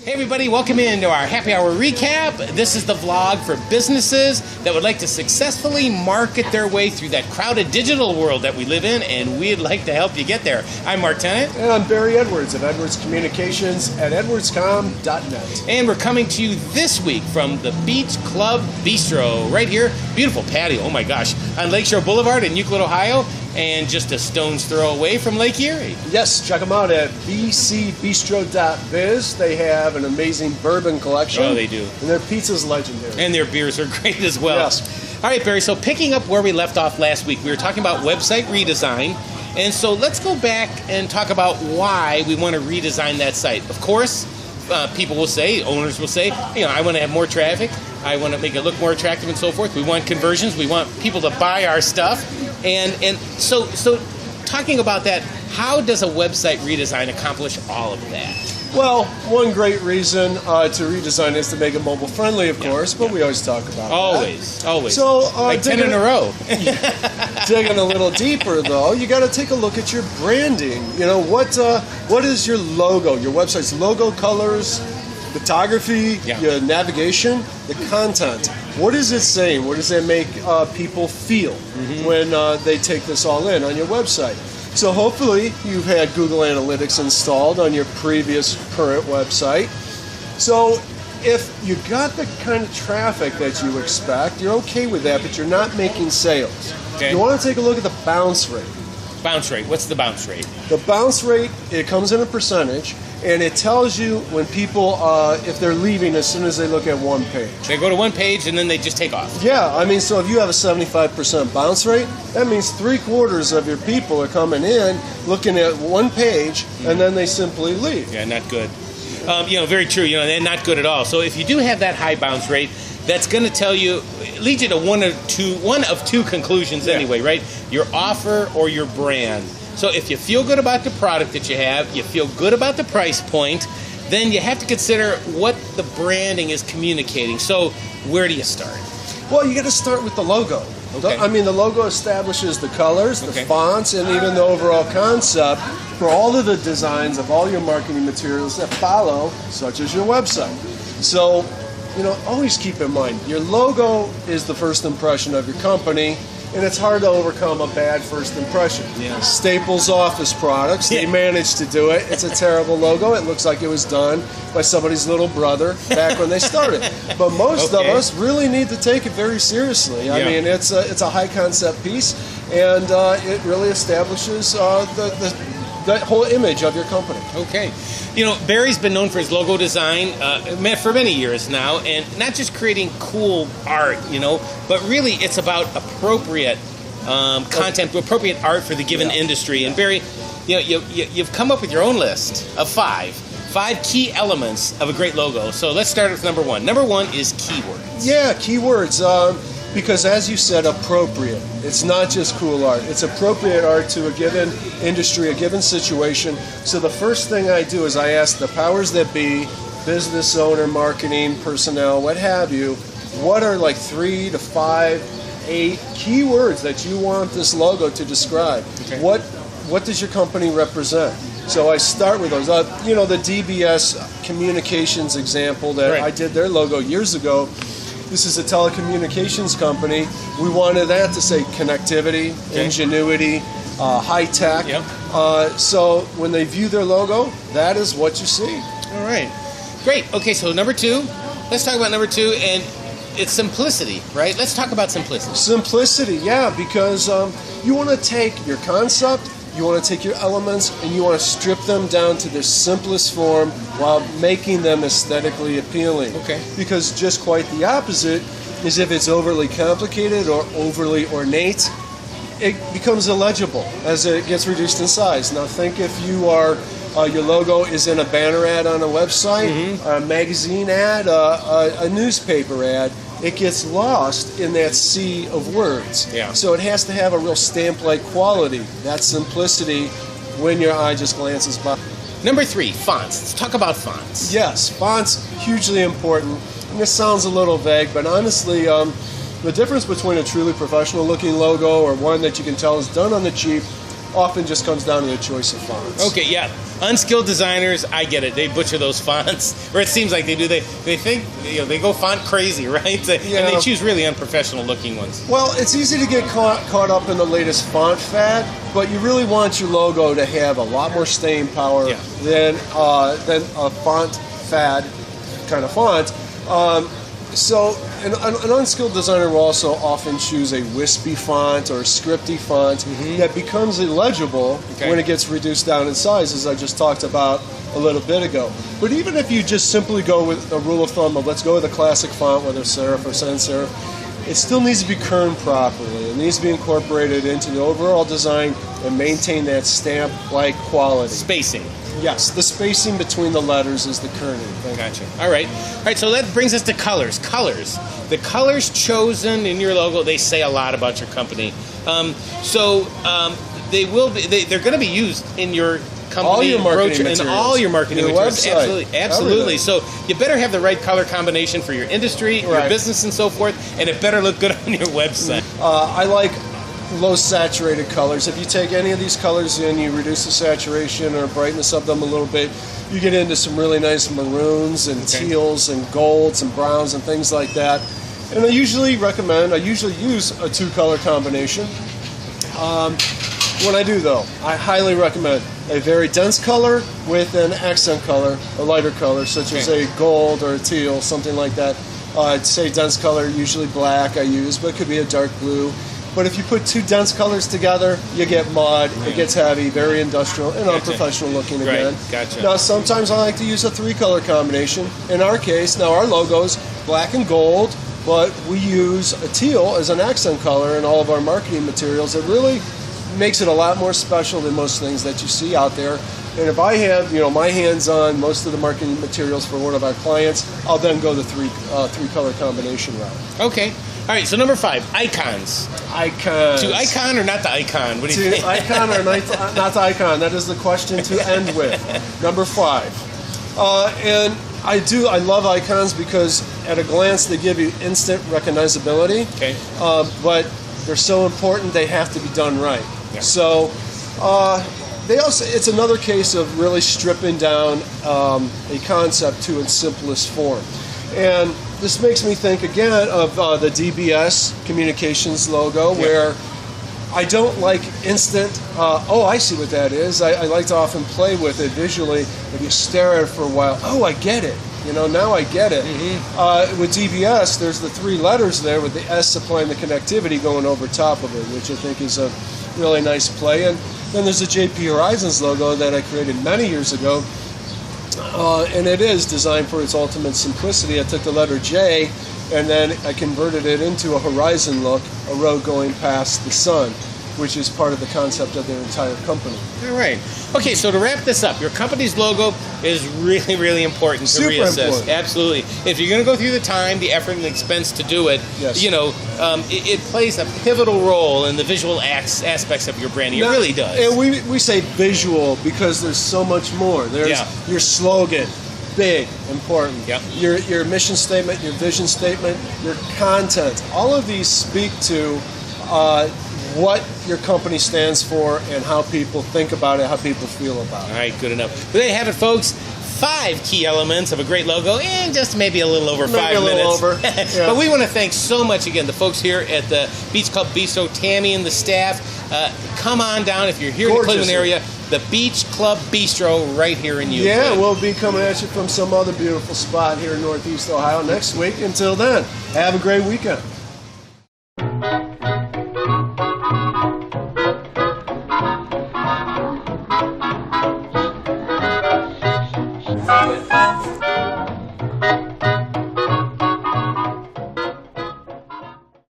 Hey everybody, welcome into our happy hour recap. This is the vlog for businesses that would like to successfully market their way through that crowded digital world that we live in, and we'd like to help you get there. I'm Mark Tennant. And I'm Barry Edwards of Edwards Communications at edwardscom.net. And we're coming to you this week from the Beach Club Bistro right here. Beautiful patio, oh my gosh, on Lakeshore Boulevard in Euclid, Ohio, and just a stone's throw away from Lake Erie. Yes, check them out at bcbistro.biz. They have an amazing bourbon collection. Oh, they do. And their pizza's legendary. And their beers are great as well. Yes. All right, Barry, so picking up where we left off last week, we were talking about website redesign. And so let's go back and talk about why we want to redesign that site. Of course, people will say, owners will say, I want to have more traffic. I want to make it look more attractive and so forth. We want conversions. We want people to buy our stuff. And so talking about that, how does a website redesign accomplish all of that? Well, one great reason to redesign is to make it mobile friendly, of course, but we always talk about Always. So, like 10 in a row. Digging a little deeper, though, you got to take a look at your branding. What is your logo, your website's logo, colors, photography, your navigation, the content. What is it saying? What does it make people feel when they take this all in on your website? So hopefully you've had Google Analytics installed on your previous current website. So if you got the kind of traffic that you expect, you're okay with that, but you're not making sales. Okay. You want to take a look at the bounce rate. Bounce rate. What's the bounce rate? The bounce rate, it comes in a percentage, and it tells you when people, if they're leaving as soon as they look at one page. They go to one page and then they just take off. Yeah, so if you have a 75% bounce rate, that means 3/4 of your people are coming in, looking at one page, and then they simply leave. Yeah, not good. Very true. And not good at all. So if you do have that high bounce rate, that's going to tell you, lead you to one of two conclusions anyway, right? Your offer or your brand. So if you feel good about the product that you have, you feel good about the price point, then you have to consider what the branding is communicating. So where do you start? Well, you got to start with the logo. Okay. The logo establishes the colors, the fonts, and even the overall concept for all of the designs of all your marketing materials that follow, such as your website. So, always keep in mind, your logo is the first impression of your company, and it's hard to overcome a bad first impression. Yeah. Staples office products, they managed to do it. It's a terrible logo. It looks like it was done by somebody's little brother back when they started. But most of us really need to take it very seriously. I mean, it's a high concept piece, and it really establishes the whole image of your company. Okay. Barry's been known for his logo design for many years now, and not just creating cool art, but really it's about appropriate content, appropriate art for the given industry. And Barry, you've come up with your own list of five key elements of a great logo. So let's start with number one. Number one is keywords. Yeah, keywords. Because as you said, appropriate. It's not just cool art. It's appropriate art to a given industry, a given situation. So the first thing I do is I ask the powers that be, business owner, marketing, personnel, what have you, what are like 3 to 5, 8 keywords that you want this logo to describe? Okay. What does your company represent? So I start with those. The DBS Communications example that I did their logo years ago. This is a telecommunications company. We wanted that to say connectivity, ingenuity, high tech. Yep. So when they view their logo, that is what you see. All right. Great. Okay, so number two. Let's talk about number two, and it's simplicity, right? Let's talk about simplicity. Simplicity, yeah, because you want to take your concept, you want to take your elements, and you want to strip them down to their simplest form while making them aesthetically appealing. Okay. Because just quite the opposite is if it's overly complicated or overly ornate, it becomes illegible as it gets reduced in size. Now think if you are, your logo is in a banner ad on a website, a magazine ad, a newspaper ad, it gets lost in that sea of words. Yeah. So it has to have a real stamp-like quality, that simplicity when your eye just glances by. Number three, fonts. Let's talk about fonts. Yes, fonts, hugely important. And this sounds a little vague, but honestly, the difference between a truly professional-looking logo or one that you can tell is done on the cheap often just comes down to the choice of fonts. Okay, yeah. Unskilled designers, I get it. They butcher those fonts, or it seems like they do. They think, they go font crazy, right? And they choose really unprofessional looking ones. Well, it's easy to get caught up in the latest font fad, but you really want your logo to have a lot more staying power than a font fad kind of font. So an unskilled designer will also often choose a wispy font or a scripty font that becomes illegible when it gets reduced down in size, as I just talked about a little bit ago. But even if you just simply go with a rule of thumb of let's go with a classic font, whether serif or sans serif, it still needs to be kerned properly. It needs to be incorporated into the overall design and maintain that stamp-like quality. Spacing. Yes, the spacing between the letters is the kerning. Gotcha. All right, so that brings us to colors. The colors chosen in your logo, they say a lot about your company. They're going to be used in your company, all your marketing materials, and all your marketing materials. Website, Absolutely. everything. So you better have the right color combination for your industry, your business, and so forth, and it better look good on your website. I like low saturated colors. If you take any of these colors and you reduce the saturation or brightness of them a little bit, you get into some really nice maroons and teals and golds and browns and things like that. And I usually use a 2-color combination. When I do, though, I highly recommend a very dense color with an accent color, a lighter color, such as a gold or a teal, something like that. I'd say dense color, usually black I use, but it could be a dark blue. But if you put 2 dense colors together, you get mud, it gets heavy, very industrial, and unprofessional looking again. Gotcha. Now, sometimes I like to use a 3-color combination. In our case, now our logo's black and gold, but we use a teal as an accent color in all of our marketing materials. It really makes it a lot more special than most things that you see out there. And if I have, my hands on most of the marketing materials for one of our clients, I'll then go the 3-color combination route. Okay. All right, so number 5, icons. Icons. To icon or not the icon? What do you think? To icon or not the icon? That is the question to end with. Number 5. And I love icons because at a glance they give you instant recognizability. Okay. But they're so important they have to be done right. Yeah. So it's another case of really stripping down a concept to its simplest form. And this makes me think again of the DBS Communications logo, where I don't like instant, I see what that is. I like to often play with it visually. If you stare at it for a while, I get it. Now I get it. With DBS, there's the 3 letters there with the S supplying the connectivity going over top of it, which I think is a really nice play. And then there's the JP Horizons logo that I created many years ago. And it is designed for its ultimate simplicity. I took the letter J and then I converted it into a horizon look, a road going past the sun, which is part of the concept of their entire company. All right. Okay, so to wrap this up, your company's logo is really, really important to reassess. Important. Absolutely. If you're going to go through the time, the effort, and the expense to do it, it plays a pivotal role in the visual aspects of your branding. It really does. And we say visual because there's so much more. There's your slogan, big, important. Yep. Your mission statement, your vision statement, your content. All of these speak to what your company stands for and how people think about it, how people feel about it. All right, good enough. But there you have it, folks. 5 key elements of a great logo, and just maybe a little over 5 minutes. Maybe a little over. Yeah. But we want to thank so much again the folks here at the Beach Club Bistro, Tammy and the staff. Come on down if you're here in the Cleveland area. The Beach Club Bistro right here in Euclid. Yeah, we'll be coming at you from some other beautiful spot here in Northeast Ohio next week. Until then, have a great weekend.